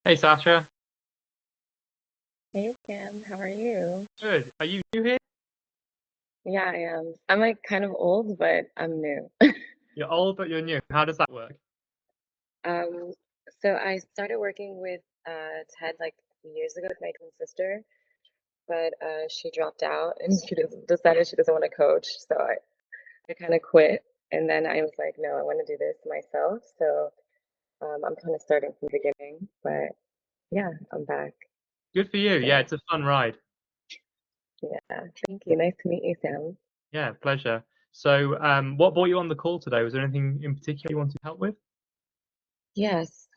Hey Sasha, Hey Sam, how are you? good. Are you new here? Yeah, I am. I'm like kind of old, but I'm new. You're old, but you're new. How does that work? Um, so I started working with Ted like years ago with my twin sister, but she dropped out and decided she doesn't want to coach. So I kind of quit, and then I was like, no, I want to do this myself. So I'm kind of starting from the beginning, but yeah, I'm back. Good for you. Yeah, So it's a fun ride. yeah, thank you. Nice to meet you, Sam. Yeah, pleasure. So, what brought you on the call today? Was there anything in particular you wanted help with? Yes.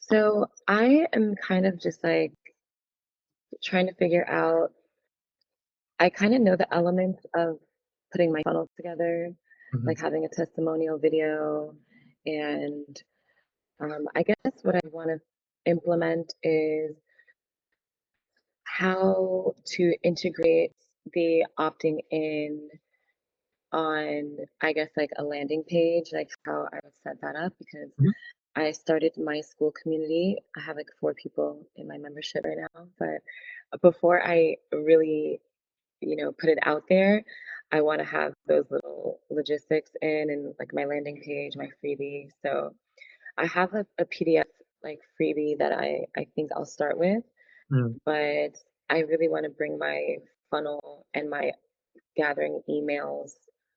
So I am kind of just like trying to figure out, I kind of know the elements of putting my funnel together, Hmm. like having a testimonial video. And I guess what I want to implement is how to integrate the opting in on, I guess, like a landing page, like how I would set that up because Hmm. I started my school community. I have like 4 people in my membership right now, but before I really put it out there, I want to have those little logistics in and like my landing page, my freebie. So I have a PDF like freebie that I think I'll start with, Mm. but I really want to bring my funnel and my gathering emails.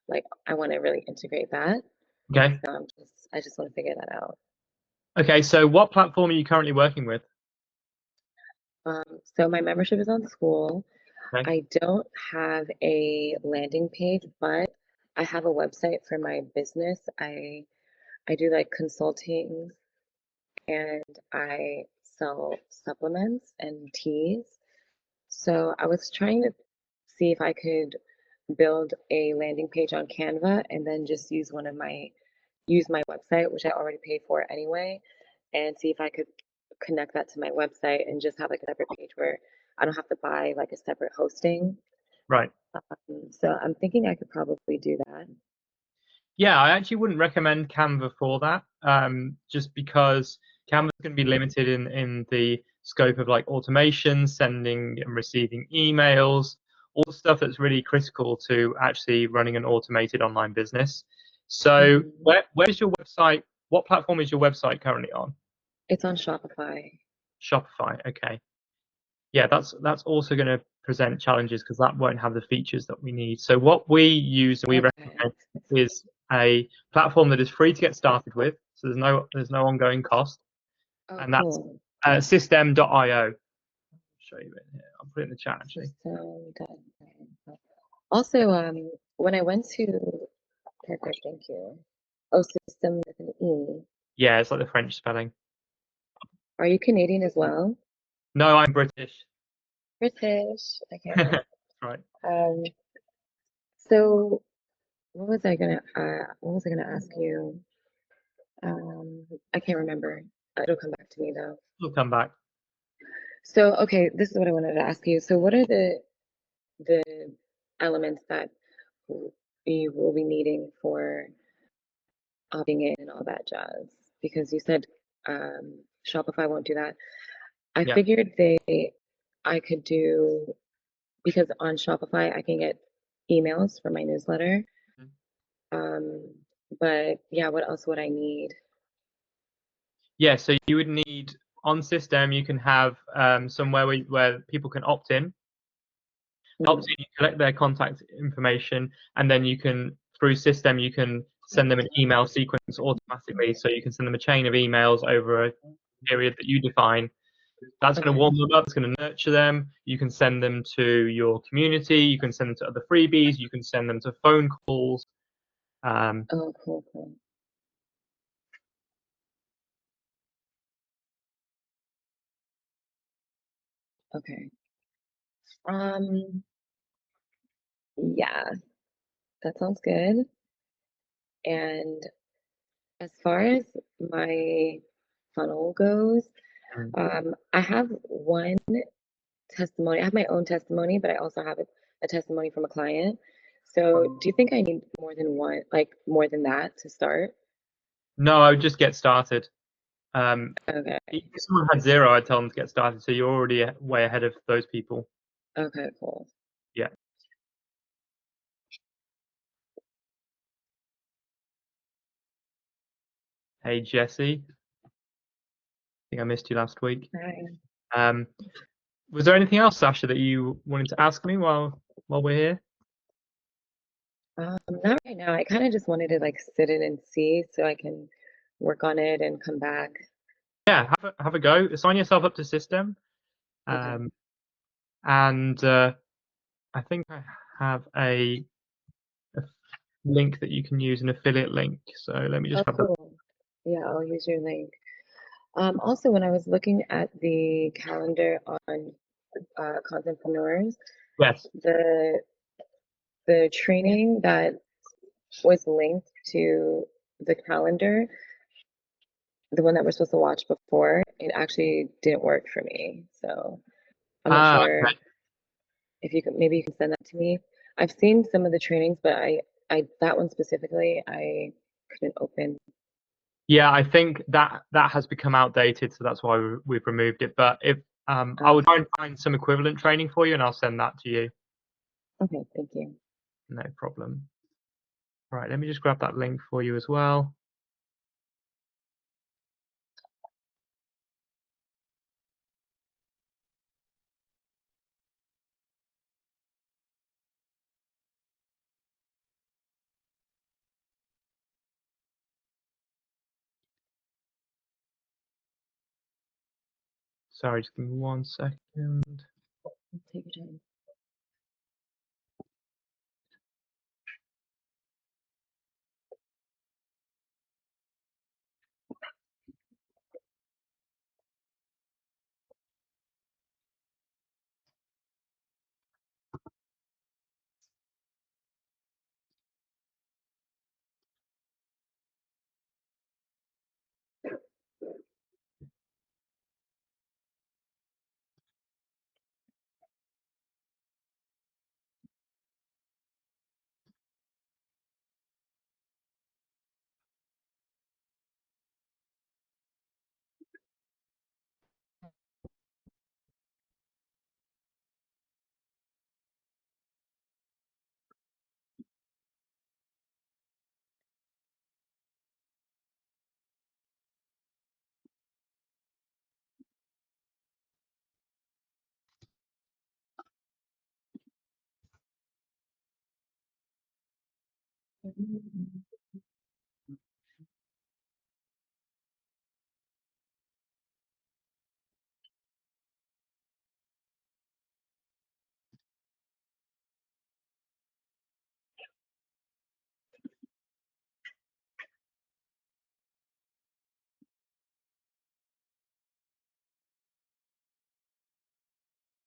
Like I want to really integrate that. Okay. So I just want to figure that out. Okay, so what platform are you currently working with? So my membership is on school. Okay. I don't have a landing page, but I have a website for my business. I do like consulting and I sell supplements and teas. So I was trying to see if I could build a landing page on Canva and then just use my website, which I already paid for anyway, and see if I could connect that to my website and just have like a separate page where I don't have to buy like a separate hosting. Right. So I'm thinking I could probably do that. Yeah, I actually wouldn't recommend Canva for that, just because Canva's going to be limited in the scope of like automation, sending and receiving emails, all the stuff that's really critical to actually running an automated online business. So, Hmm. where is your website? What platform is your website currently on? It's on Shopify. Shopify. Okay. Yeah, that's also going to present challenges because that won't have the features that we need. So what we use and we Okay. recommend is a platform that is free to get started with. So there's no ongoing cost, Oh, and that's cool. system.io. Show you it here. I'll put it in the chat actually. System done. Also, when I went to perfect, thank you. Oh, system with an E. Yeah, it's like the French spelling. Are you Canadian as well? No, I'm British. British. Okay. That's right. Um, so what was I gonna ask you? I can't remember. It'll come back to me though. We'll come back. So, okay, this is what I wanted to ask you. So, what are the elements that you will be needing for opting in and all that jazz? Because you said Shopify won't do that. I Yeah. figured I could do because on Shopify I can get emails for my newsletter. Um, but yeah, what else would I need? Yeah, so you would need on system you can have somewhere where people can opt in. Helps Mm. you collect their contact information, and then you can through system you can send them an email sequence automatically. So you can send them a chain of emails over a period that you define. That's going to Okay. warm them up. It's going to nurture them. You can send them to your community. You can send them to other freebies. You can send them to phone calls. Um, Oh, cool, cool. Okay. Um, yeah, that sounds good. And as far as my funnel goes, I have one testimony. I have my own testimony, but I also have a testimony from a client. So, do you think I need more than one, like more than that to start? no, I would just get started. Okay. If someone had 0, I'd tell them to get started. So you're already way ahead of those people. Okay, cool. Yeah. Hey, Jesse. I think I missed you last week. Hi. Was there anything else, Sasha, that you wanted to ask me while we're here? Not right now. I kind of just wanted to like sit in and see so I can work on it and come back. Yeah, have a go. Sign yourself up to System. Okay. Um, and I think I have a link that you can use, an affiliate link. So let me just Oh, grab that. cool. Yeah, I'll use your link. Also, when I was looking at the calendar on Contentpreneurs, Yes. the training that was linked to the calendar, the one that we're supposed to watch before, it actually didn't work for me. So I'm not sure Okay. if you could, maybe you can send that to me. I've seen some of the trainings, but I that one specifically, I couldn't open. Yeah, I think that has become outdated, so that's why we've removed it. But if I will try and find some equivalent training for you, and I'll send that to you. Okay, thank you. No problem. Right, let me just grab that link for you as well. Sorry, just give me 1 second. Take your time.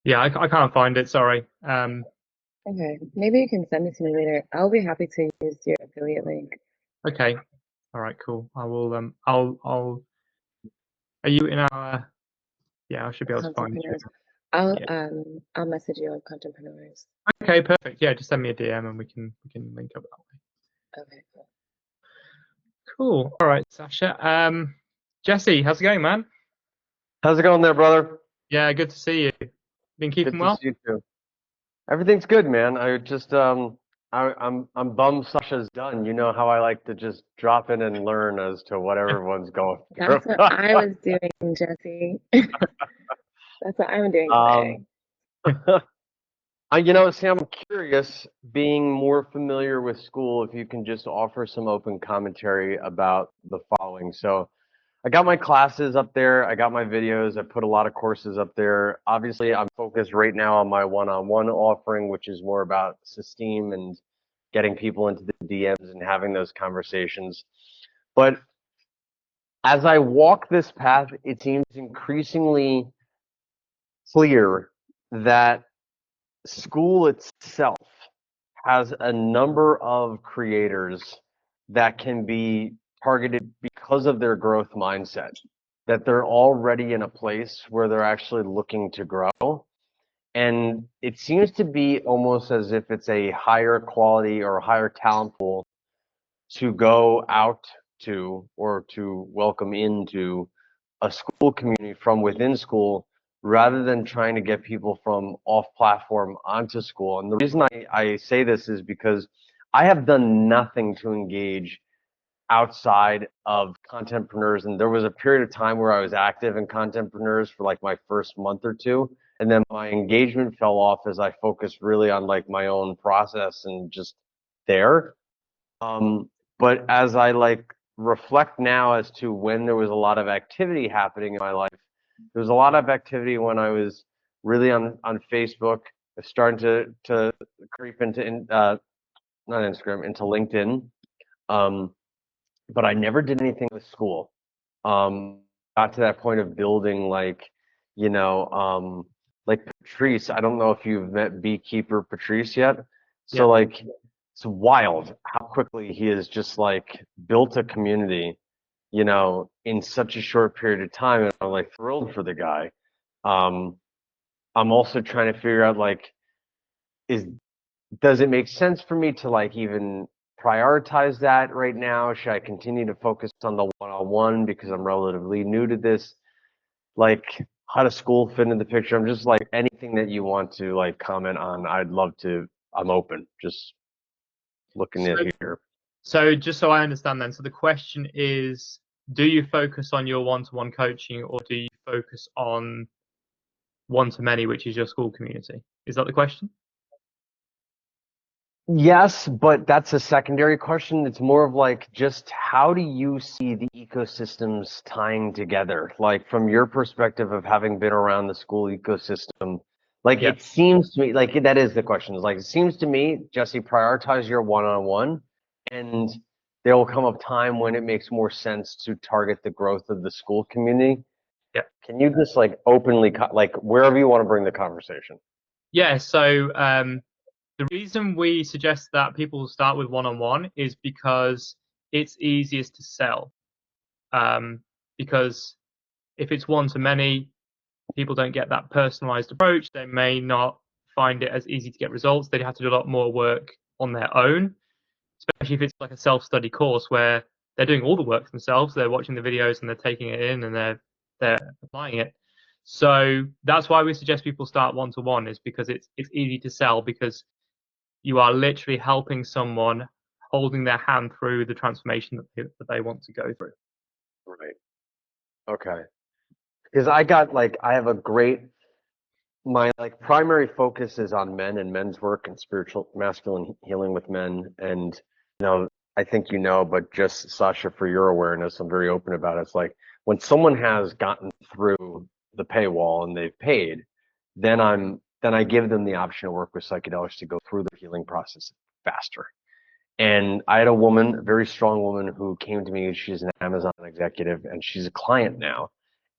Yeah, I can't find it. Sorry. Okay, maybe you can send it to me later. I'll be happy to use your affiliate link. Okay. All right. Cool. I will. I'll. Are you in our? Yeah, I should be able to find you. Contentpreneurs. I'll Yeah. I'll message you on Contentpreneurs. Okay. Perfect. Yeah. Just send me a DM and we can link up that way. Okay, cool. Cool. All right, Sasha. Jesse, how's it going, man? How's it going there, brother? Yeah, good to see you. Been Good keeping to well? see you too. Everything's good, man. I just I'm bummed Sasha's done. You know how I like to just drop in and learn as to what everyone's going through. That's what I was doing, Jesse. That's what I'm doing um, today. Sam, I'm curious, being more familiar with school, if you can just offer some open commentary about the following. So, I got my classes up there. I got my videos. I put a lot of courses up there. Obviously, I'm focused right now on my one-on-one offering, which is more about esteem and getting people into the DMs and having those conversations. But as I walk this path, it seems increasingly clear that school itself has a number of creators that can be targeted because of their growth mindset, that they're already in a place where they're actually looking to grow. And it seems to be almost as if it's a higher quality or a higher talent pool to go out to or to welcome into a school community from within school rather than trying to get people from off platform onto school. And the reason I say this is because I have done nothing to engage outside of contentpreneurs. And there was a period of time where I was active in contentpreneurs for like my first month or two. And then my engagement fell off as I focused really on like my own process and just there. But as I like reflect now as to when there was a lot of activity happening in my life, there was a lot of activity when I was really on Facebook, starting to creep into not Instagram, into LinkedIn. But I never did anything with school. Got to that point of building like, you know, like Patrice. I don't know if you've met beekeeper Patrice yet. Yeah. So like, it's wild how quickly he has just like built a community, you know, in such a short period of time. And I'm like thrilled for the guy. Um, I'm also trying to figure out like, is does it make sense for me to like even prioritize that right now? Should I continue to focus on the one-on-one because I'm relatively new to this? Like, how does school fit in the picture? I'm just like anything that you want to like comment on. I'd love to. I'm open. Just looking So, at here. so just so I understand then, so the question is, do you focus on your one-to-one coaching, or do you focus on one-to-many, which is your school community? Is that the question? Yes, but that's a secondary question. It's more of like just how do you see the ecosystems tying together? Like from your perspective of having been around the school ecosystem, like Yeah. it seems to me like that is the question. Is like it seems to me, Jesse, prioritize your one-on-one, and there will come a time when it makes more sense to target the growth of the school community. Yeah. Can you just like openly like wherever you want to bring the conversation? Yeah. So the reason we suggest that people start with one-on-one is because it's easiest to sell. Because if it's one-to-many, people don't get that personalized approach. They may not find it as easy to get results. They'd have to do a lot more work on their own, especially if it's like a self-study course where they're doing all the work themselves. They're watching the videos and they're taking it in and they're applying it. So that's why we suggest people start one-to-one, is because it's easy to sell, because you are literally helping someone, holding their hand through the transformation that they want to go through. Right. Okay. Because I have a great my like primary focus is on men and men's work and spiritual masculine healing with men. And you know, I think you know, but just Sasha, for your awareness, I'm very open about it. It's like when someone has gotten through the paywall and they've paid, then I give them the option to work with psychedelics to go through the healing process faster. And I had a woman, a very strong woman, who came to me. She's an Amazon executive and she's a client now.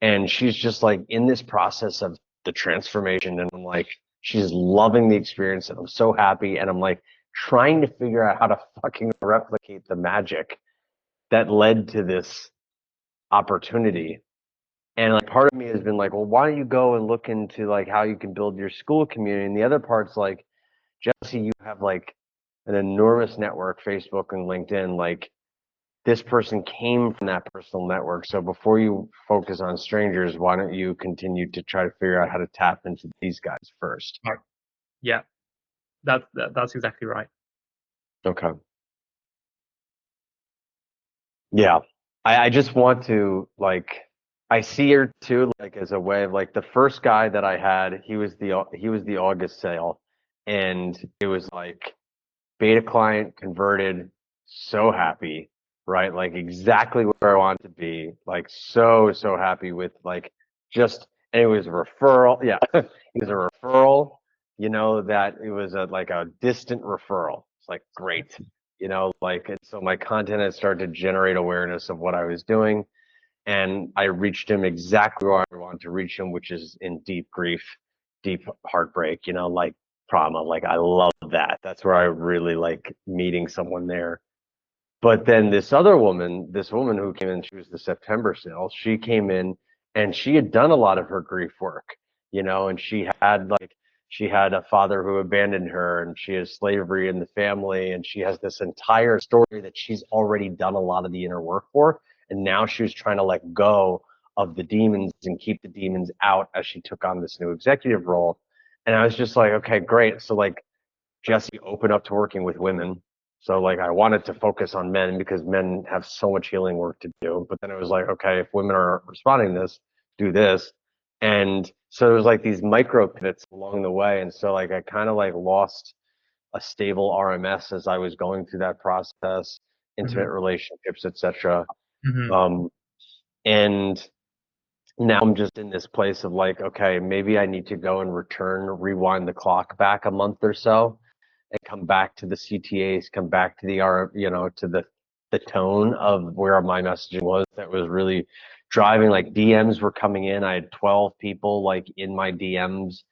And she's just like in this process of the transformation. And I'm like, she's loving the experience. And I'm so happy. And I'm like trying to figure out how to fucking replicate the magic that led to this opportunity. And like part of me has been like, well, why don't you go and look into like how you can build your school community? And the other part's like, Jesse, you have like an enormous network, Facebook and LinkedIn. Like this person came from that personal network. So before you focus on strangers, why don't you continue to try to figure out how to tap into these guys first? Right. Yeah, that's exactly right. Okay. Yeah. I just want to like I see her too like as a way of like the first guy that I had, he was the August sale, and it was like beta client converted, so happy, right? Like exactly where I wanted to be, like so happy with like just, and it was a referral. Yeah, it was a referral, you know, that it was a like a distant referral. It's like great, you know, like, and so my content had started to generate awareness of what I was doing. And I reached him exactly where I wanted to reach him, which is in deep grief, deep heartbreak, you know, like trauma. Like I love that. That's where I really like meeting someone there. But then this woman who came in, she was the September sale. She came in and she had done a lot of her grief work, you know, and she had a father who abandoned her, and she has slavery in the family, and she has this entire story that she's already done a lot of the inner work for. And now she was trying to let go of the demons and keep the demons out as she took on this new executive role. And I was just like, okay, great. So like Jesse opened up to working with women. So like I wanted to focus on men because men have so much healing work to do. But then it was like, okay, if women are responding to this, do this. And so there was like these micro pivots along the way. And so like I kind of like lost a stable RMS as I was going through that process, intimate relationships, etc. Um, and now I'm just in this place of like, okay, maybe I need to go and rewind the clock back a month or so and come back to the CTAs, come back to the to the tone of where my messaging was that was really driving. Like DMs were coming in. I had 12 people like in my DMs,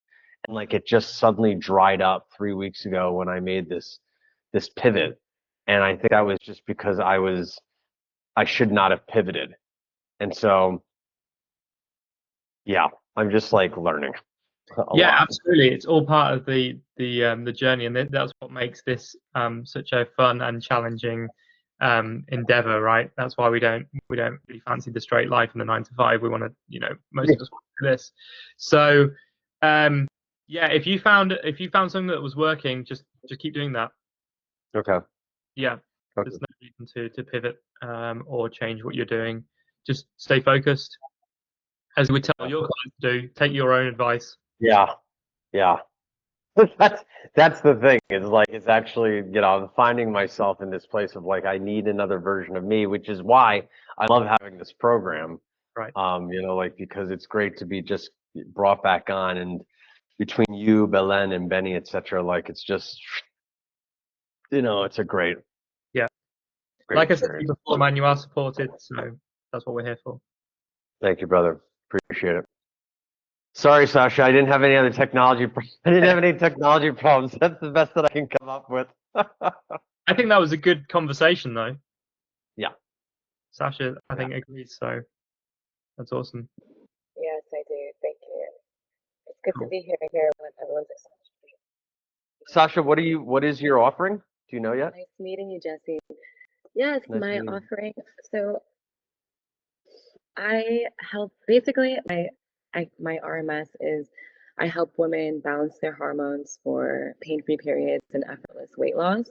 and like it just suddenly dried up 3 weeks ago when I made this pivot. And I think that was just because I should not have pivoted. And so yeah, I'm just like learning a Yeah, lot. absolutely. It's all part of the journey, and that's what makes this such a fun and challenging endeavor, right? That's why we don't really fancy the straight life and the 9 to 5. We want to, most of us want to do this. So, yeah, if you found something that was working, just keep doing that. Okay. Yeah, Okay. there's no reason to pivot or change what you're doing. Just stay focused, as we tell your clients to do. Take your own advice. Yeah. Yeah. That's the thing. It's like it's actually, I'm finding myself in this place of like I need another version of me, which is why I love having this program. Right. Like because it's great to be just brought back on, and between you, Belen, and Benny, etc. Like it's just it's a great Yeah. great Like I said to you experience. before, man, you are supported, so that's what we're here for. Thank you, brother. Appreciate it. Sorry, Sasha, I didn't have any other technology. I didn't have any technology problems. That's the best that I can come up with. I think that was a good conversation, though. Yeah. Sasha, I think agrees, so that's awesome. Yes, I do. Thank you. It's good to Cool. be here when everyone's excited. Sasha, what is your offering? Do you know yet? Nice meeting you, Jesse. Yes, Nice my meeting you. offering. So I help basically my RMS is I help women balance their hormones for pain-free periods and effortless weight loss.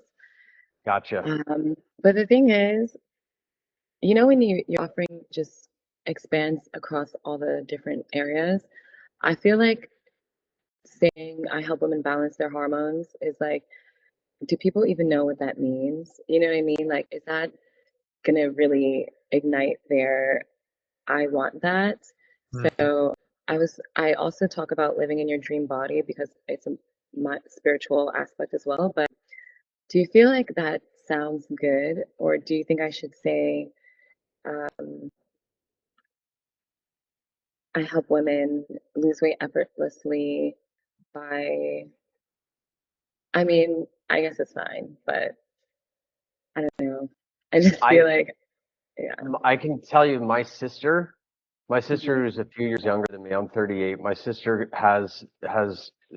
Gotcha. But the thing is, when your offering just expands across all the different areas, I feel like saying I help women balance their hormones is like, do people even know what that means? You know what I mean? Like, is that gonna really ignite their I want that? So I also talk about living in your dream body because it's my spiritual aspect as well. But do you feel like that sounds good, or do you think I should say I help women lose weight effortlessly by? I mean, I guess it's fine, but I don't know. I just I feel like, yeah. I can tell you my Mhm. sister is a few years younger than me. I'm 38. My sister has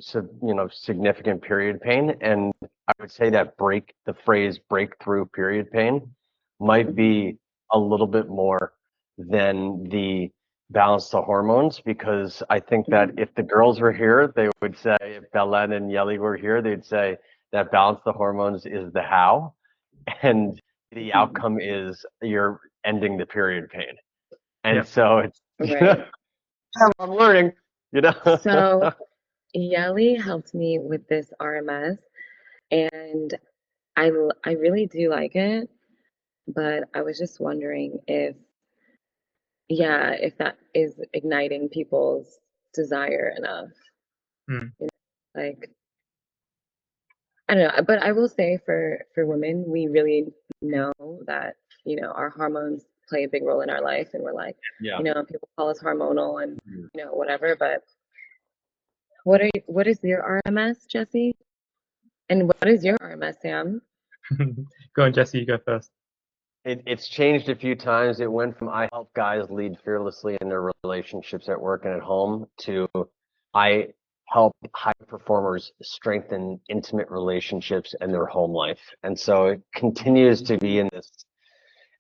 significant period pain, and I would say that the phrase breakthrough period pain might Mhm. be a little bit more than the balance the hormones, because I think that Mhm. if the girls were here, they would say, if Belen and Yeli were here, they'd say that balance the hormones is the how, and the Mhm. outcome is you're ending the period pain. Yeah. And so it's Right. I'm learning, you know. So Yeli helped me with this RMS, and I really do like it, but I was just wondering if, yeah, if that is igniting people's desire enough. Mm. Like, I don't know, but I will say for women, we really know that, our hormones play a big role in our life, and we're like, Yeah. people call us hormonal and, whatever, but what is your RMS, Jesse? And what is your RMS, Sam? Go on, Jesse, you go first. It's changed a few times. It went from I help guys lead fearlessly in their relationships at work and at home to I help high performers strengthen intimate relationships and their home life. And so it continues to be in this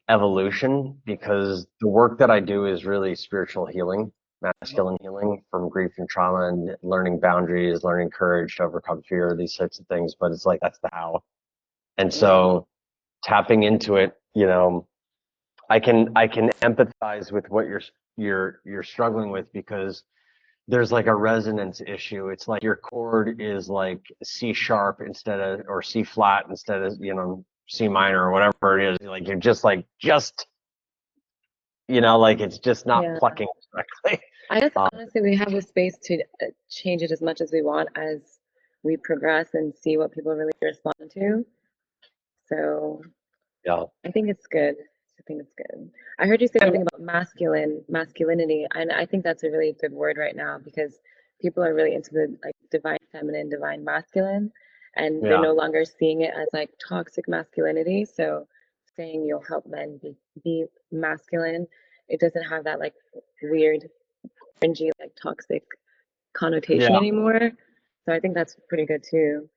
evolution, because the work that I do is really spiritual healing, masculine healing from grief and trauma, and learning boundaries, learning courage to overcome fear, these types of things. But it's like, that's the how. And so tapping into it, you know, I can empathize with what you're struggling with, because there's like a resonance issue. It's like your chord is like C sharp instead of, or C flat instead of, you know, C minor or whatever it is. Like you're just, you know, like it's just not Yeah. plucking correctly. I guess honestly, we have a space to change it as much as we want as we progress and see what people really respond to. So Yeah. I think it's good. I think it's good. I heard you say something about masculinity, and I think that's a really good word right now because people are really into the like divine feminine, divine masculine, and they're Yeah. no longer seeing it as like toxic masculinity. So saying you'll help men be masculine, it doesn't have that like weird, cringy, like toxic connotation Yeah. anymore. So I think that's pretty good too.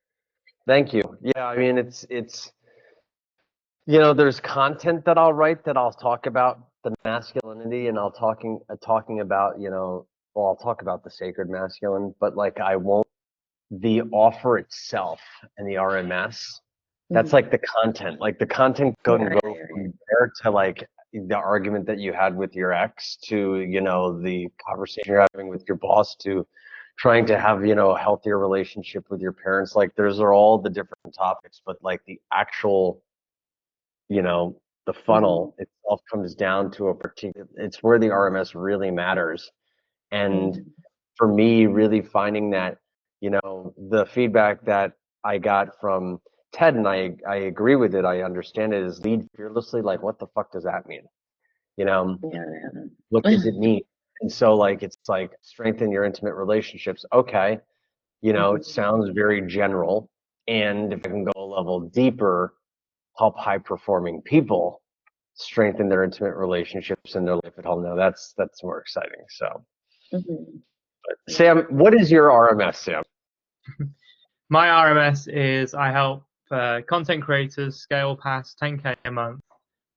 Thank you. Yeah. I mean, it's, you know, there's content that I'll write that I'll talk about the masculinity, and I'll talking about, you know, well, I'll talk about the sacred masculine, but like I won't, the offer itself and the RMS, that's Mhm. like the content. Like the content Yeah, can I go hear from there to like the argument that you had with your ex, to, you know, the conversation you're having with your boss, to trying to have, you know, a healthier relationship with your parents. Like those are all the different topics, but like the actual, you know, the you. funnel itself comes down to a particular, it's where the RMS really matters. And Mhm. for me, really finding that, you know, the feedback that I got from Ted, and I agree with it, I understand it, is lead fearlessly. Like, what the fuck does that mean? You know, Yeah, what yeah. does it mean? And so, like, it's like strengthen your intimate relationships. Okay, you know, it Mhm. sounds very general. And if I can go a level deeper, help high performing people strengthen their intimate relationships and their life at home. Now that's more exciting. So, Mhm. Yeah. Sam, what is your RMS, Sam? My RMS is I help content creators scale past 10K a month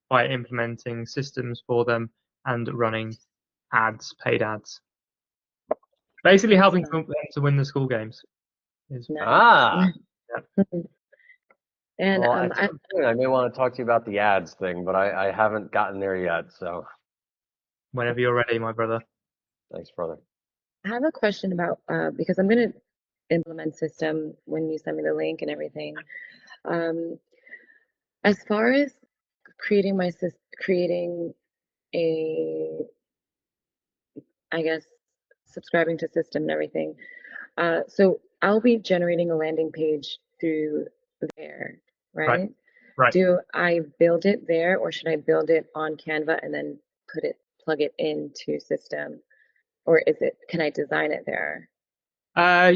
by implementing systems for them and running ads, paid ads. Basically That's helping them to win the school games. Is nice. Ah, yeah. And well, at some point I may want to talk to you about the ads thing, but I haven't gotten there yet. So Whenever you're ready, my brother. thanks, brother. I have a question about because I'm gonna implement system when you send me the link and everything. Um, as far as creating a, I guess, subscribing to system and everything. So I'll be generating a landing page through there, Right, right? right. Do I build it there or should I build it on Canva and then plug it into system? Or can I design it there? Uh,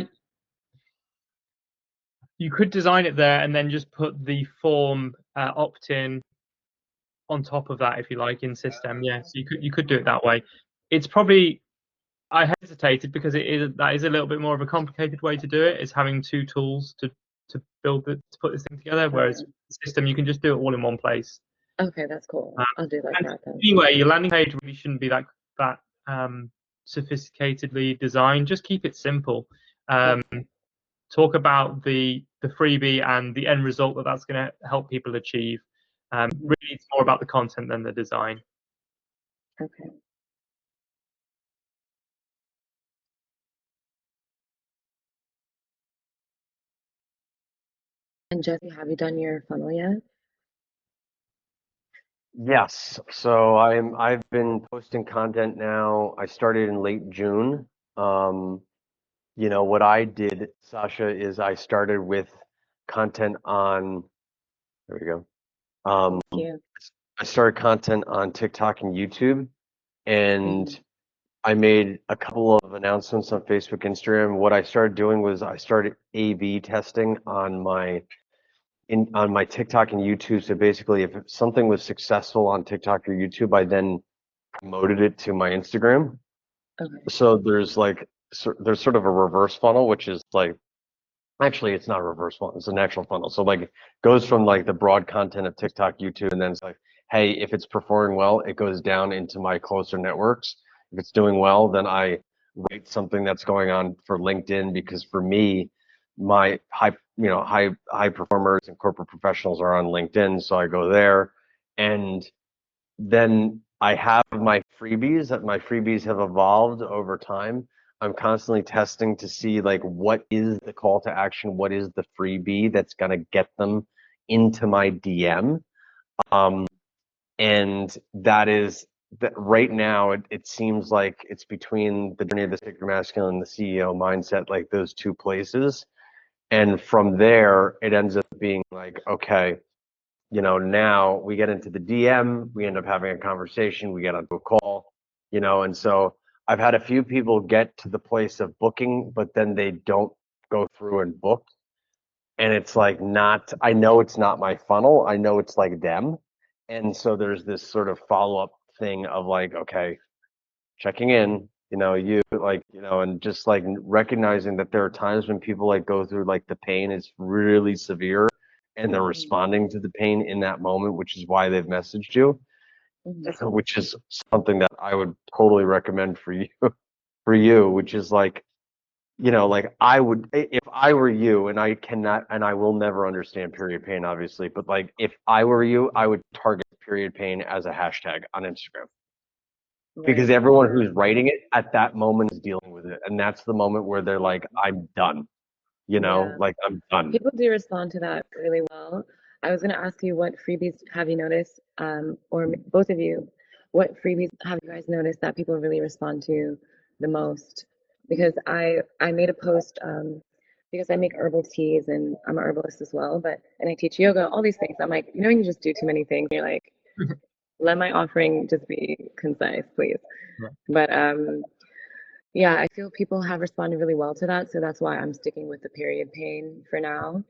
you could design it there and then just put the form opt-in on top of that if you like in system. Yes, you could do it that way. It's probably I hesitated because that is a little bit more of a complicated way to do it. Is having two tools to put this thing together, whereas Okay, system you can just do it all in one place. okay, that's cool. I'll do like And that then. anyway, your landing page really shouldn't be that um, sophisticatedly designed. Just keep it simple. Um, Okay. talk about the freebie and the end result that's going to help people achieve. Mhm. Really, it's more about the content than the design. Okay. And Jesse, have you done your funnel yet? Yes. So I've been posting content now. I started in late June. Um, you know, what I did, Sasha, is I started with content on, there we go. Thank you. I started content on TikTok and YouTube, and Hmm. I made a couple of announcements on Facebook, Instagram. What I started doing was I started A/B testing on my TikTok and YouTube. So basically, if something was successful on TikTok or YouTube, I then promoted it to my Instagram. Okay. So there's sort of a reverse funnel, which is like, actually it's not a reverse funnel, it's a natural funnel. So like it goes from like the broad content of TikTok, YouTube, and then it's like, hey, if it's performing well, it goes down into my closer networks. If it's doing well, then I write something that's going on for LinkedIn, because for me, my high performers and corporate professionals are on LinkedIn, so I go there. And then I have my freebies, that my freebies have evolved over time. I'm constantly testing to see like what is the call to action, what is the freebie that's going to get them into my DM. Um, and that is that right now it seems like it's between the journey of the sacred masculine and the CEO mindset, like those two places. And from there, it ends up being like, okay, now we get into the DM, we end up having a conversation, we get onto a call, and so I've had a few people get to the place of booking, but then they don't go through and book. And it's like I know it's not my funnel. I know it's like them. And so there's this sort of follow-up thing of like, okay, checking in, and just like recognizing that there are times when people like go through like the pain is really severe and they're responding to the pain in that moment, which is why they've messaged you, which is something that I would totally recommend for you, which is like, like I would, if I were you, and I cannot, and I will never understand period pain, obviously, but like if I were you, I would target period pain as a hashtag on Instagram. Because Right. everyone who's writing it at that moment is dealing with it. And that's the moment where they're like, I'm done, Yeah. like I'm done. People do respond to that really well. I was going to ask you, what freebies have you noticed, or both of you, what freebies have you guys noticed that people really respond to the most? Because I made a post, because I make herbal teas and I'm an herbalist as well, and I teach yoga, all these things. I'm like, you just do too many things. You're like, let my offering just be concise, please. Yeah. But yeah, I feel people have responded really well to that, so that's why I'm sticking with the period pain for now.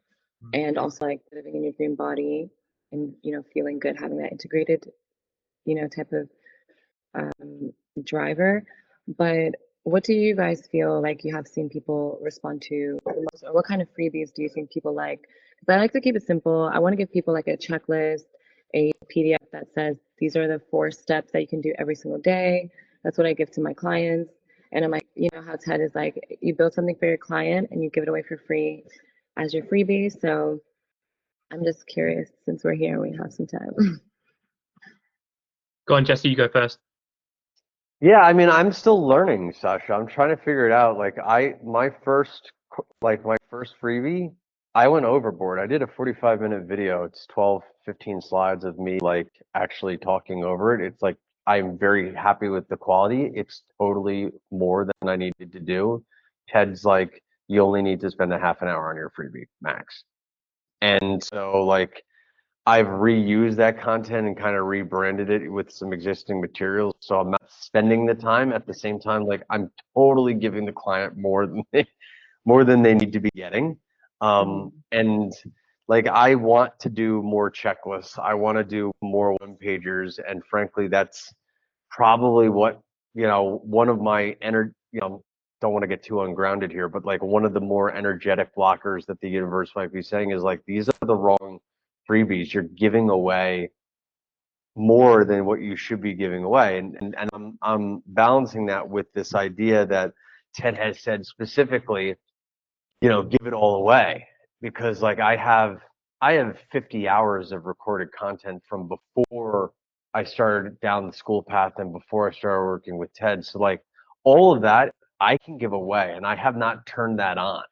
And also like living in your dream body and feeling good, having that integrated type of driver. But what do you guys feel like you have seen people respond to the most, or what kind of freebies do you think people like? Because I like to keep it simple. I want to give people like a checklist, a PDF that says these are the 4 steps that you can do every single day. That's what I give to my clients. And I'm like, how Ted is like, you build something for your client and you give it away for free as your freebie. So I'm just curious, since we're here, we have some time. Go on, Jesse, you go first. Yeah, I mean, I'm still learning, Sasha. I'm trying to figure it out. Like my first freebie, I went overboard. I did a 45-minute video. It's 12, 15 slides of me like actually talking over it. It's like I'm very happy with the quality. It's totally more than I needed to do. Ted's like, you only need to spend a half an hour on your freebie max. And so like I've reused that content and kind of rebranded it with some existing materials. So I'm not spending the time. At the same time, like I'm totally giving the client more than they need to be getting. And like I want to do more checklists. I want to do more one pagers. And frankly, that's probably what, one of my don't want to get too ungrounded here, but like one of the more energetic blockers that the universe might be saying is like, these are the wrong freebies. You're giving away more than what you should be giving away. And I'm balancing that with this idea that Ted has said specifically, give it all away, because like I have 50 hours of recorded content from before I started down the school path and before I started working with Ted. So like all of that I can give away, and I have not turned that on.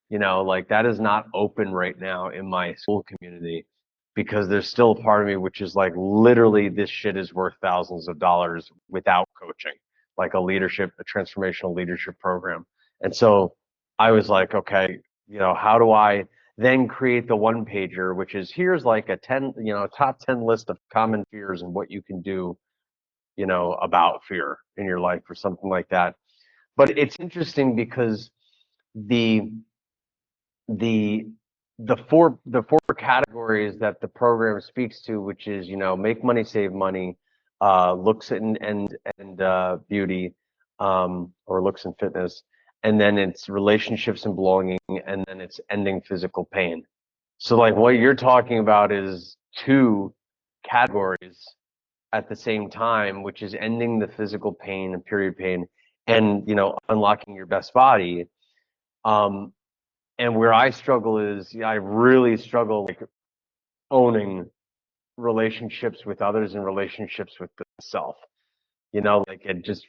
Like that is not open right now in my school community, because there's still a part of me which is like, literally, this shit is worth thousands of dollars without coaching, like a transformational leadership program. And so I was like, okay, how do I then create the one pager, which is here's like a top 10 list of common fears and what you can do, about fear in your life or something like that. But it's interesting because the the the four categories that the program speaks to, which is make money, save money, looks and beauty, or looks and fitness, and then it's relationships and belonging, and then it's ending physical pain. So like what you're talking about is two categories at the same time, which is ending the physical pain and period pain and, unlocking your best body. And where I struggle is I really struggle like owning relationships with others and relationships with myself. Like it just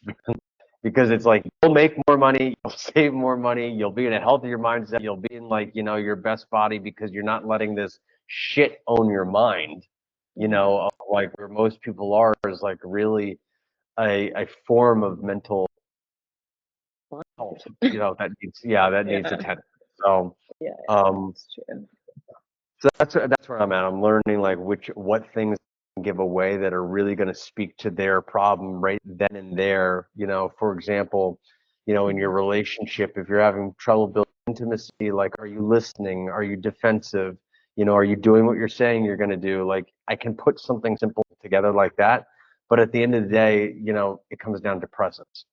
because it's like you'll make more money, you'll save more money, you'll be in a healthier mindset, you'll be in like, your best body because you're not letting this shit own your mind, like where most people are is like really a form of mental health, that needs Yeah, attention. So, yeah, um, it's true. So that's where I'm at. I'm learning like what things I can give away that are really going to speak to their problem right then and there. For example, in your Mhm. relationship, if you're having trouble building intimacy, like are you listening? Are you defensive? Are you doing what you're saying you're going to do? Like I can put something simple together like that, but at the end of the day, it comes down to presence.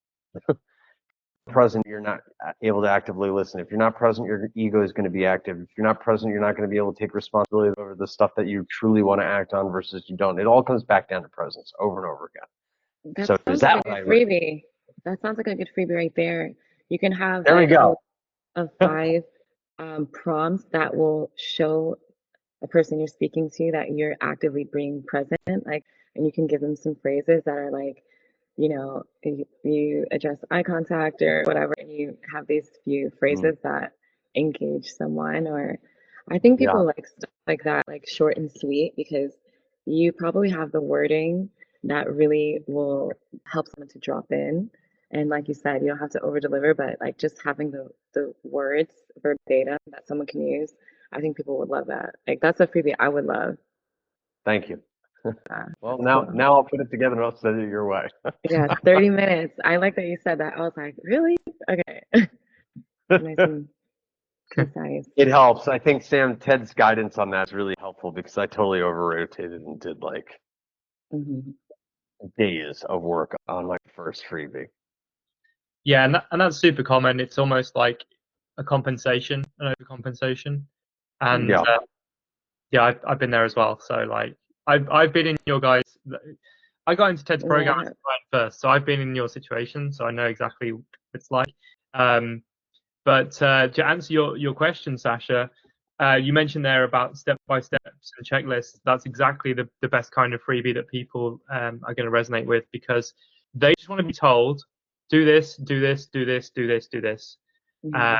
Present, you're not able to actively listen. If you're not present, your ego is going to be active. If you're not present, you're not going to be able to take responsibility over the stuff that you truly want to act on versus you don't. It all comes back down to presence over and over again. That So is sounds like that a what good I learned? freebie. That sounds like a good freebie right there. You can have There we like go. a five prompts that will show a person you're speaking to that you're actively being present, like, and you can give them some phrases that are like, you address eye contact or whatever, and you have these few Mm, phrases that engage someone. Or I think yeah. people like stuff like that, like short and sweet, because you probably have the wording that really will help someone to drop in. And like you said, you don't have to over deliver, but like just having the words verbatim that someone can use, I think people would love that. Like that's a freebie I would love. Thank you. Well, That's now cool. now I'll put it together and I'll send it your way. Yeah, 30 minutes. I like that you said that. I was like, really? Okay. Nice and concise. It helps. I think Ted's guidance on that is really helpful because I totally over rotated and did like Hmm. days of work on my first freebie. Yeah, and that's super common. It's almost like a compensation, an overcompensation. And Yeah. yeah, I've been there as well. So like I've been in your guys. I got into Ted's program as Yeah. a client first, so I've been in your situation, so I know exactly what it's like. Um, but to answer your question, Sasha, you mentioned there about step by steps and checklists. That's exactly the best kind of freebie that people are going to resonate with because they just want to be told, do this, do this, do this, do this, do this. Um, Hmm.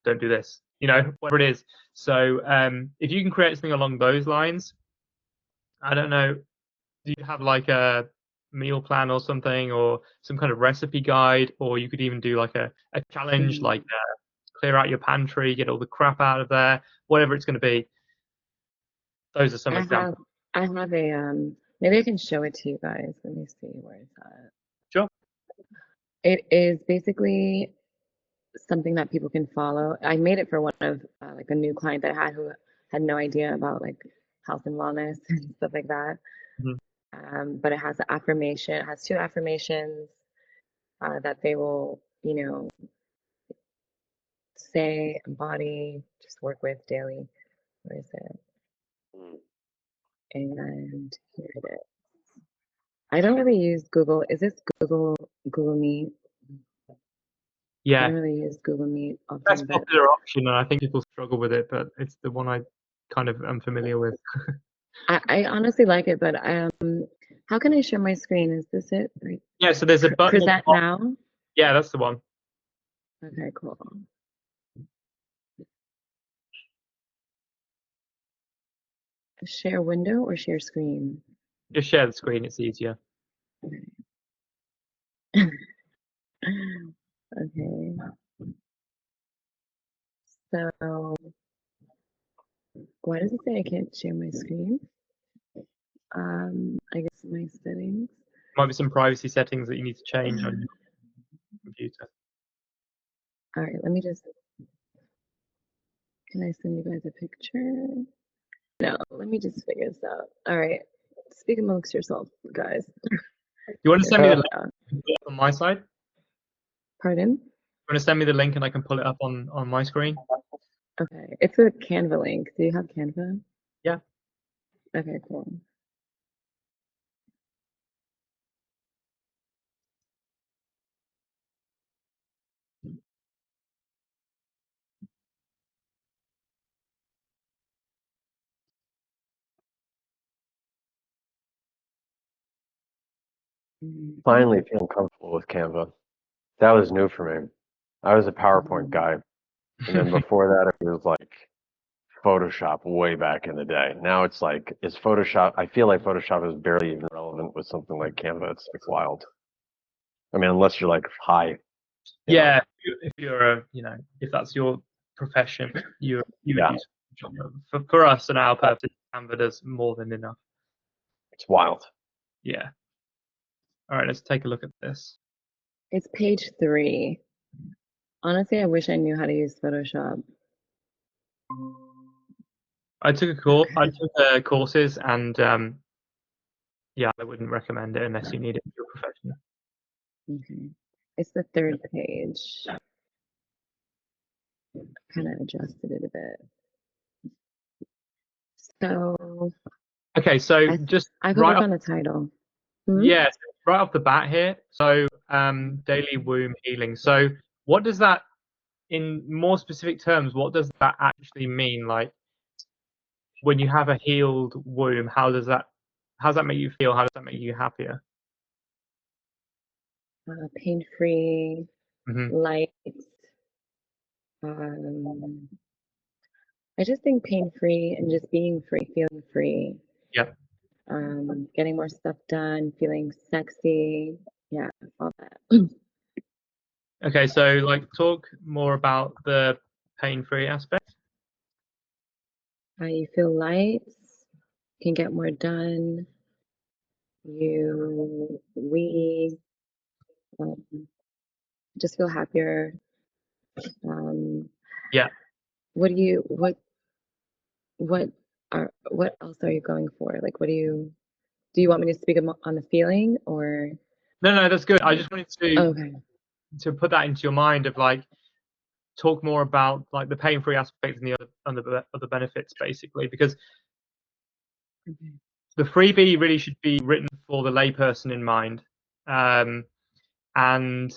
don't do this. Whatever it is. So if you can create something along those lines, I don't know, do you have like a meal plan or something or some kind of recipe guide, or you could even do like a challenge like Hmm. clear out your pantry, get all the crap out of there, whatever it's going to be. Those are some I have examples. I have a maybe I can show it to you guys. Let me see where it's at. Sure. It is basically something that people can follow. I made it for one of like a new client that I had who had no idea about like health and wellness and stuff like that. Mhm. But it has an affirmation. It has two affirmations that they will, say, embody, just work with daily. Where is it? Mm. And here it is. I don't really use Google. Is this Google Meet? I Yeah, don't really use Google Meet best often, but popular option, and I think people struggle with it, but it's the one I kind of am familiar with. I honestly like it. But how can I share my screen? Is this it? Right. Yeah, so there's a button at the Present bottom. now. Yeah, that's the one. Okay, cool. Share window or share screen? Just share the screen, it's easier. Okay. So why does it say I can't share my screen? I guess my settings. Might be some privacy settings that you need to change on your computer. All right, let me just, can I send you guys a picture? No, let me just figure this out. All right, speak amongst yourself, guys. You want to Here send me the we link go. on my side? You Pardon? want to send me the link and I can pull it up on my screen? Okay, it's a Canva link. Do you have Canva? Yeah. Okay, cool. Finally feeling comfortable with Canva. That was new for me. I was a PowerPoint guy, and then before that, it was like Photoshop way back in the day. Now it's like, is Photoshop, I feel like Photoshop is barely even relevant with something like Canva. It's like wild. I mean, unless you're like high, you know. Yeah, if you're a, if that's your profession, you would Yeah, use Photoshop. For us and our purpose, Canva does more than enough. it's wild. Yeah. All right, let's take a look at this. It's page 3. Honestly, I wish I knew how to use Photoshop. I took courses, and yeah, I wouldn't recommend it unless you need it for your profession. Okay. It's the 3rd page. Kind of adjusted it a bit. So Okay, so I just I could right work off, on the title. Hmm? yeah, so right off the bat here. So daily womb healing. So what does that, in more specific terms, what does that actually mean? Like when you have a healed womb, how does that make you feel? How does that make you happier? Pain-free, Hmm. light. Um, I just think pain-free and just being free, feeling free. Yeah. Getting more stuff done, feeling sexy. Yeah, all that. Okay, so like talk more about the pain-free aspect. You feel light, can get more done. We um, just feel happier. Um, Yeah. what do you what what else are you going for? Like, do you want me to speak on the feeling or? No, that's good. I just wanted Okay. to put that into your mind of like talk more about like the pain-free aspect and the other benefits basically, because Okay. the freebie really should be written for the layperson in mind. Um, and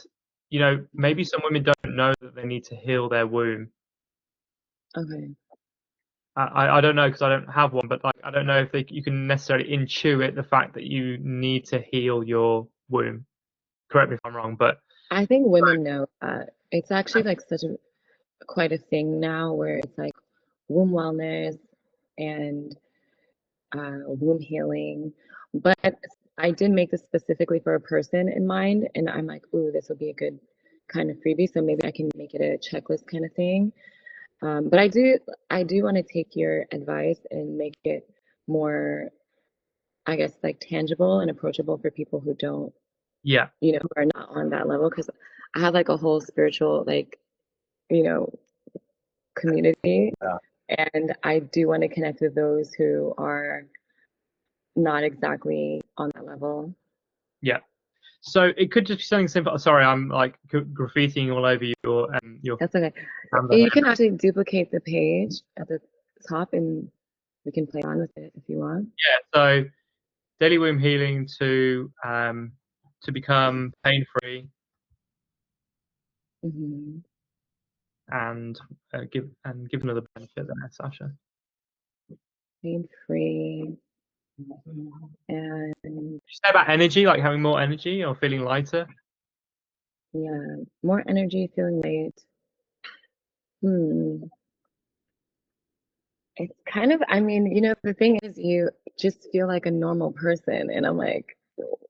maybe some women don't know that they need to heal their womb. Okay. I don't know because I don't have one, but like I don't know if you can necessarily intuit the fact that you need to heal your womb. Correct me if I'm wrong, but I think women know that. It's actually like such a quite a thing now where it's like womb wellness and womb healing. But I did make this specifically for a person in mind, and I'm like, ooh, this would be a good kind of freebie. So maybe I can make it a checklist kind of thing. But I do want to take your advice and make it more, I guess, like tangible and approachable for people who don't, yeah, who are not on that level. Because I have like a whole spiritual, like, you know, community, Yeah. and I do want to connect with those who are not exactly on that level. yeah. So it could just be something simple. Sorry, I'm like graffitiing all over your That's okay. Canva You here. can actually duplicate the page at the top, and we can play on with it if you want. Yeah. So daily womb healing to become pain free Hmm. and give another benefit there, Sasha. Pain free and Did you say about energy, like having more energy or feeling lighter? yeah, more energy, feeling late. Hmm. It's kind of, I mean, the thing is, you just feel like a normal person, and I'm like,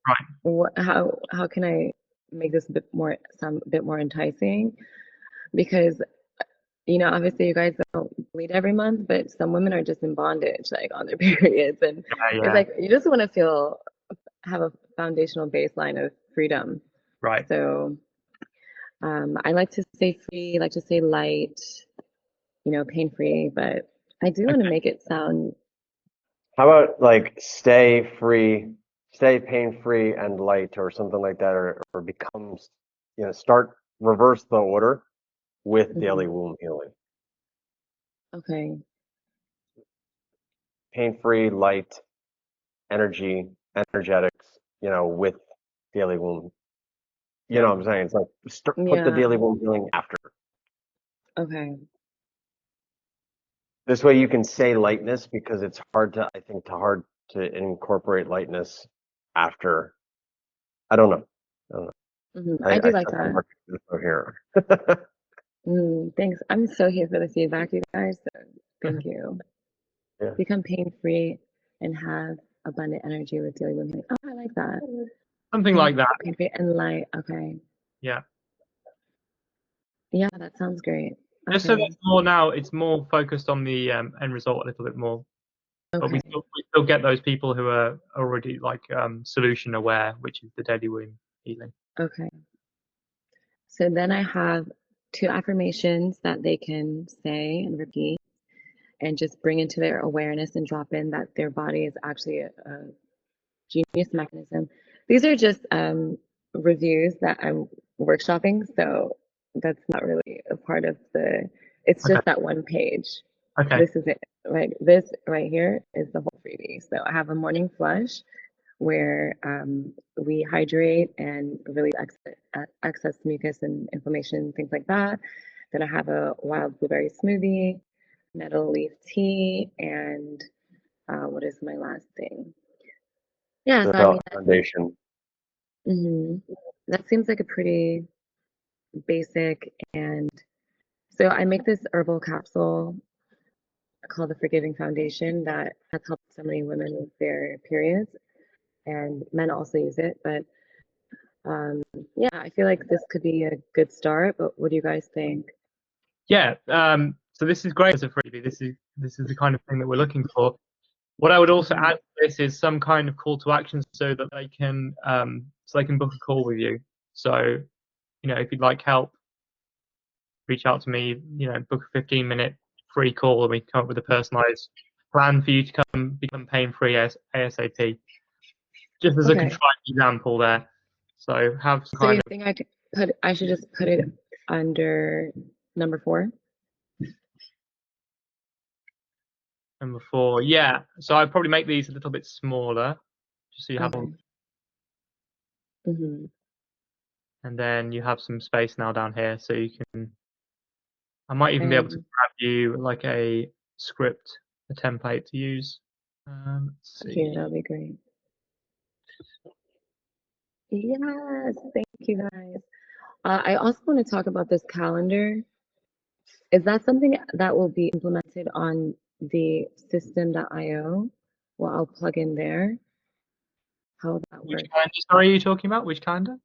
Right. how can I make this a bit more sound a bit more enticing? Because obviously you guys don't bleed every month, but some women are just in bondage, like on their periods, and Yeah. it's Yeah. like you just want to have a foundational baseline of freedom. Right. So I like to say free, like to say light, pain free, but I do want to Okay. make it sound How about like stay free, stay pain free and light or something like that, or becomes, start reverse the order with daily mhm, womb healing. okay. Pain free, light, energy, energetics, with daily womb. You Yeah. know what I'm saying? It's like put the Yeah, daily womb healing after. okay. This way you can say lightness because it's hard to, I think, hard to incorporate lightness after I don't know. I don't know. I I do like sent the that. market info here. Thanks. I'm so here for the feedback, you guys. So thank you. Yeah. Become pain-free and have abundant energy with daily women. Oh, I like that. Something like that. Pain-free and light. Okay. Yeah. Yeah, that sounds great. Just so Okay. there's more now, it's more focused on the end result a little bit more. But we Okay. still get those people who are already like solution aware, which is the daily wound healing. Okay. So then I have 2 affirmations that they can say and repeat and just bring into their awareness and drop in that their body is actually a genius mechanism. These are just reviews that I'm workshopping, so that's not really a part of the, it's Okay. just that one page. Okay. This is it, right? This right here is the whole freebie. So I have a morning flush where we hydrate and release excess mucus and inflammation, things like that. Then I have a wild blueberry smoothie, nettle leaf tea, and what is my last thing? Yeah, The so I mean, foundation. that seems like a pretty basic. And so I make this herbal capsule called the Forgiving Foundation that has helped so many women with their periods, and men also use it. But yeah, I feel like this could be a good start. But what do you guys think? Yeah. So this is great as a freebie. This is the kind of thing that we're looking for. What I would also add to this is some kind of call to action so that they can book a call with you. So, if you'd like help, reach out to me, book a 15-minute free call and we come up with a personalized plan for you to become pain free ASAP. Just as a Okay. contrived example there. So have some So kind you of think I should just put it under number 4? number 4. Yeah. So I'd probably make these a little bit smaller, just so you have Okay. all, Mm-hmm. and then you have some space now down here, so you can. I might even be able to And grab you like a script, a template to use. Let's okay, see. that'll be great. Yes, thank you guys. I also want to talk about this calendar. Is that something that will be implemented on the system.io? Well, I'll plug in there. How will that Which work? calendar? Sorry, are you talking about which calendar?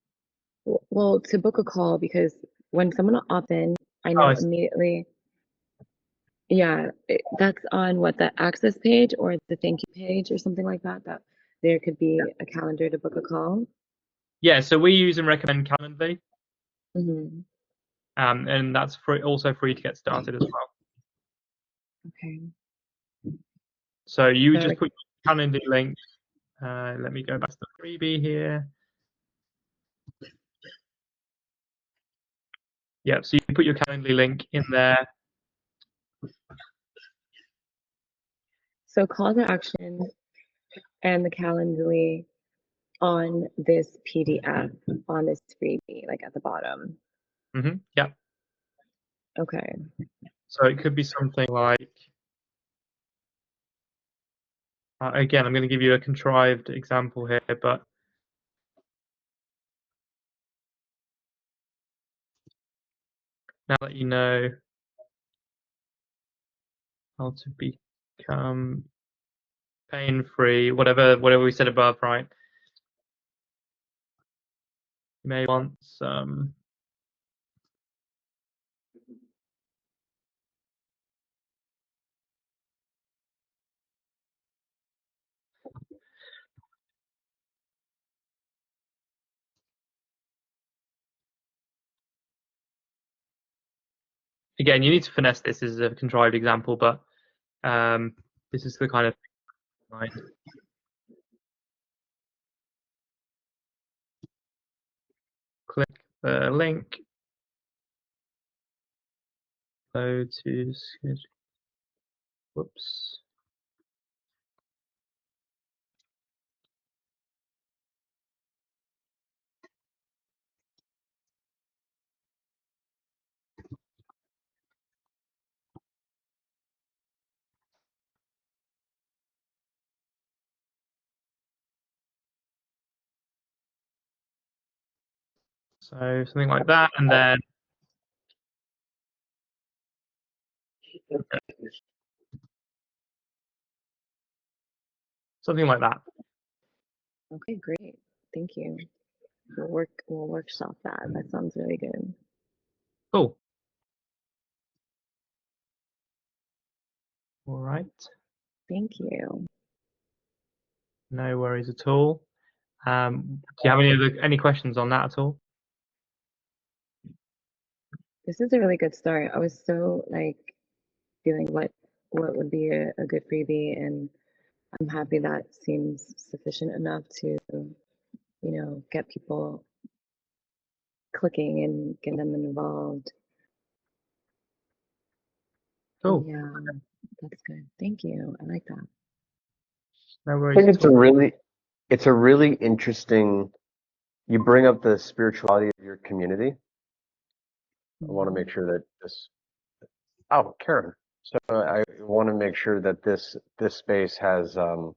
Well, to book a call, because when someone opt in, I Oh, know immediately. Yeah, that's on what, the access page or the thank you page or something like that, that there could be a calendar to book a call. yeah. So we use and recommend Calendly, Mm-hmm. and that's free, also free to get started as well. Okay. So you So just put your Calendly link. Let me go back to the freebie here. Yeah, so you put your Calendly link in there. so call to action and the Calendly on this PDF, on this freebie, like at the bottom. Yeah. Okay. So it could be something like, again, I'm going to give you a contrived example here, but now that you know how to become pain-free, whatever we said above, right? You may want some. Again, you need to finesse this. This is a contrived example, but this is the kind of thing, right? Click the link. Go to schedule. Whoops. So something like that, and then something like that. Okay, great. Thank you. We'll workshop that. That sounds really good. Cool. All right. Thank you. No worries at all. Do you have any questions on that at all? This is a really good start. I was so like feeling what would be a good freebie, and I'm happy that seems sufficient enough to, get people clicking and get them involved. Cool. Yeah, that's good. Thank you. I like that. No I worries think at all. it's a really interesting. You bring up the spirituality of your community. I want to make sure that this. Oh, Karen. So I want to make sure that this space has the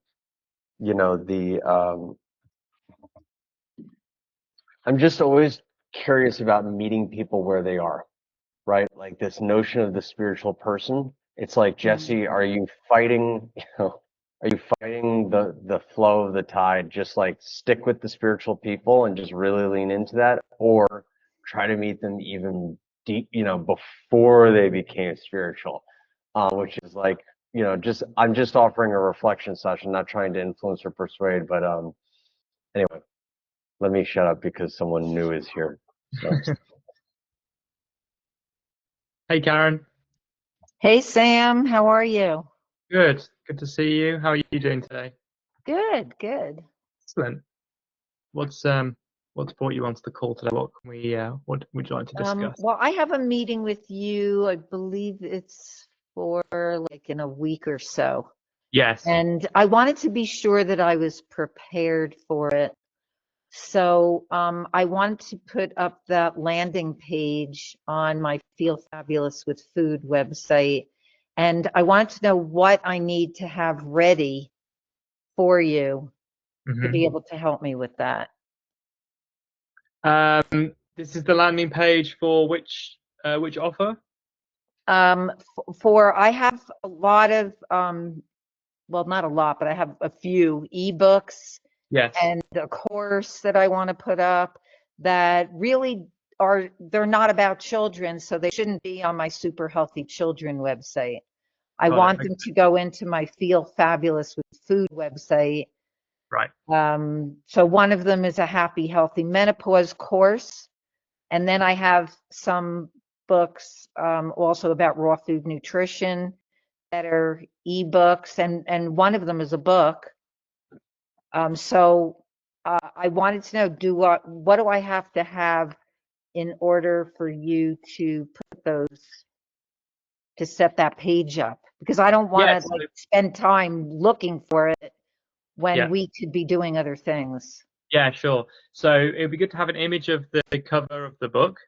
I'm just always curious about meeting people where they are, right? Like this notion of the spiritual person. It's like, Mm. Jesse, are you fighting, are you fighting the flow of the tide? Just like stick with the spiritual people and just really lean into that, or try to meet them even deep, before they became spiritual, which is like, I'm just offering a reflection session, not trying to influence or persuade, but anyway. Let me shut up because someone new is here. So Hey, Karen. Hey Sam, how are you? Good. Good to see you. How are you doing today? Good, good. Excellent. What's brought you onto the call today? What would you like to discuss? Well, I have a meeting with you. I believe it's for like in a week or so. Yes. And I wanted to be sure that I was prepared for it. So I wanted to put up that landing page on my Feel Fabulous with Food website. And I wanted to know what I need to have ready for you to be able to help me with that. This is the landing page for which offer? For I have a lot of well, not a lot, but I have a few ebooks Yes. and a course that I want to put up that really they're not about children, so they shouldn't be on my Super Healthy Children website. I Got it. want them to go into my Feel Fabulous with Food website. Right. So one of them is a Happy Healthy Menopause course. And then I have some books also about raw food nutrition that are ebooks, and one of them is a book. So I wanted to know, what do I have to have in order for you to put those, to set that page up? Because I don't want Yes. to like spend time looking for it when Yeah. we could be doing other things. Yeah, sure. So it'd be good to have an image of the cover of the book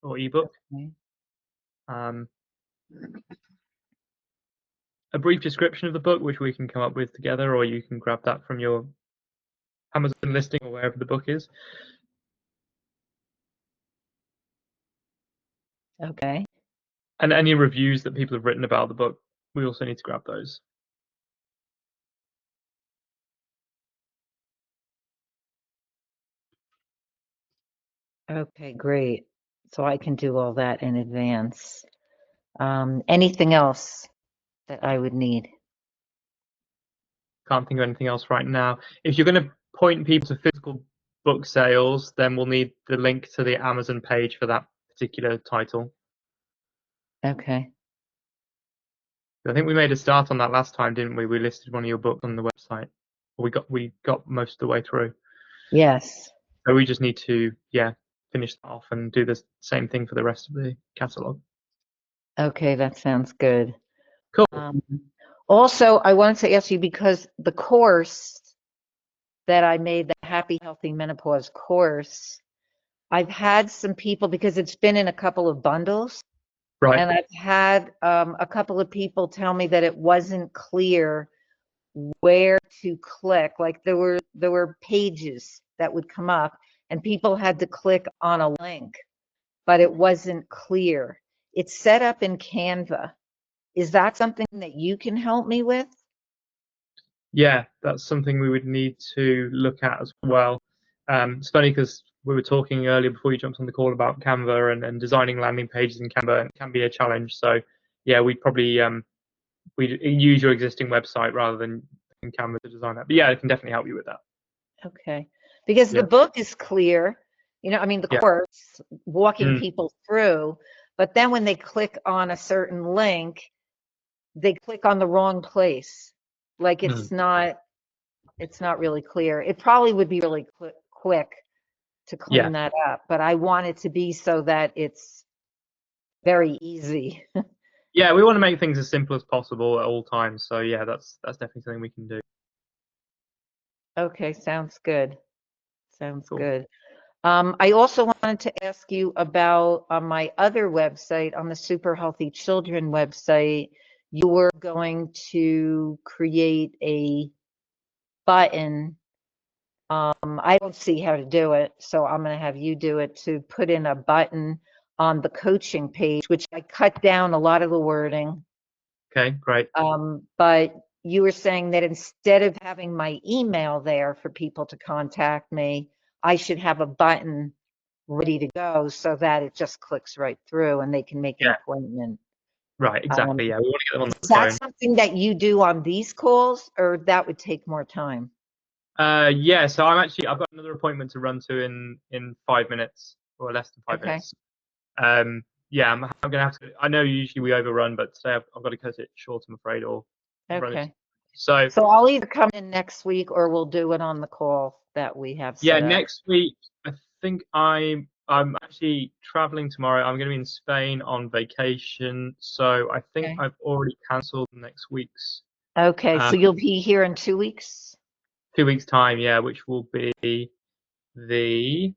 or ebook. Okay. Um, a brief description of the book, which we can come up with together, or you can grab that from your Amazon listing or wherever the book is. Okay. And any reviews that people have written about the book, we also need to grab those. Okay, great. So I can do all that in advance. Anything else that I would need? Can't think of anything else right now. If you're going to point people to physical book sales, then we'll need the link to the Amazon page for that particular title. Okay. I think we made a start on that last time, didn't we? We listed one of your books on the website. We got most of the way through. Yes. So we just need to, finish that off and do the same thing for the rest of the catalog. Okay, that sounds good. Cool. Also, I wanted to ask you, because the course that I made, the Happy Healthy Menopause course, I've had some people, because it's been in a couple of bundles, Right. and I've had a couple of people tell me that it wasn't clear where to click. Like there were pages that would come up, and people had to click on a link, but it wasn't clear. It's set up in Canva. Is that something that you can help me with? Yeah, that's something we would need to look at as well. It's funny because we were talking earlier before you jumped on the call about Canva and designing landing pages in Canva, and it can be a challenge. So yeah, we'd probably we'd use your existing website rather than in Canva to design that. But yeah, it can definitely help you with that. Okay. Because Yeah. the book is clear, I mean, the Yeah. course, walking Mm. people through, but then when they click on a certain link, they click on the wrong place. Like Mm. it's not really clear. It probably would be really quick to Yeah. clean that up, but I want it to be so that it's very easy. Yeah, we want to make things as simple as possible at all times. So yeah, that's definitely something we can do. Okay, sounds good. Sounds Cool. good. I also wanted to ask you about on my other website, on the Super Healthy Children website, you were going to create a button. I don't see how to do it, so I'm going to have you do it, to put in a button on the coaching page, which I cut down a lot of the wording. Okay, great. But you were saying that instead of having my email there for people to contact me, I should have a button ready to go so that it just clicks right through and they can make an Yeah, appointment. right, exactly. Yeah, we want to get them on Is the that phone. something that you do on these calls, or that would take more time? Yeah, so I've got another appointment to run to in 5 minutes or less than five Okay. minutes. Yeah, I'm gonna have to. I know usually we overrun, but today I've got to cut it short, I'm afraid, or run it. Okay. So So I'll either come in next week or we'll do it on the call that we have yeah, set up. next week I think I'm actually traveling tomorrow. I'm going to be in Spain on vacation, so I think Okay. I've already cancelled next week's. Okay, Uh, so you'll be here in 2 weeks? 2 weeks time, yeah, which will be the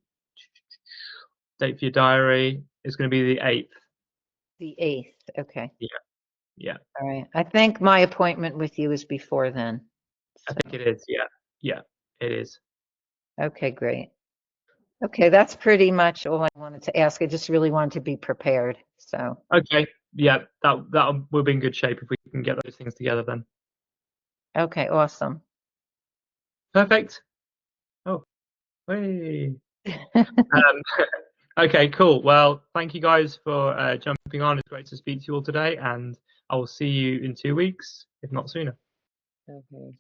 date for your diary is going to be the 8th. The 8th. Okay. Yeah, yeah, All right. I think my appointment with you is before then. I So, think it is. Yeah, yeah, it is. okay, great. Okay, that's pretty much all I wanted to ask. I just really wanted to be prepared. So, Okay, yeah, that will be in good shape if we can get those things together then. okay, awesome. Perfect. Oh, hey. Okay, cool. Well, thank you guys for jumping on. It's great to speak to you all today, and I will see you in 2 weeks, if not sooner. Okay.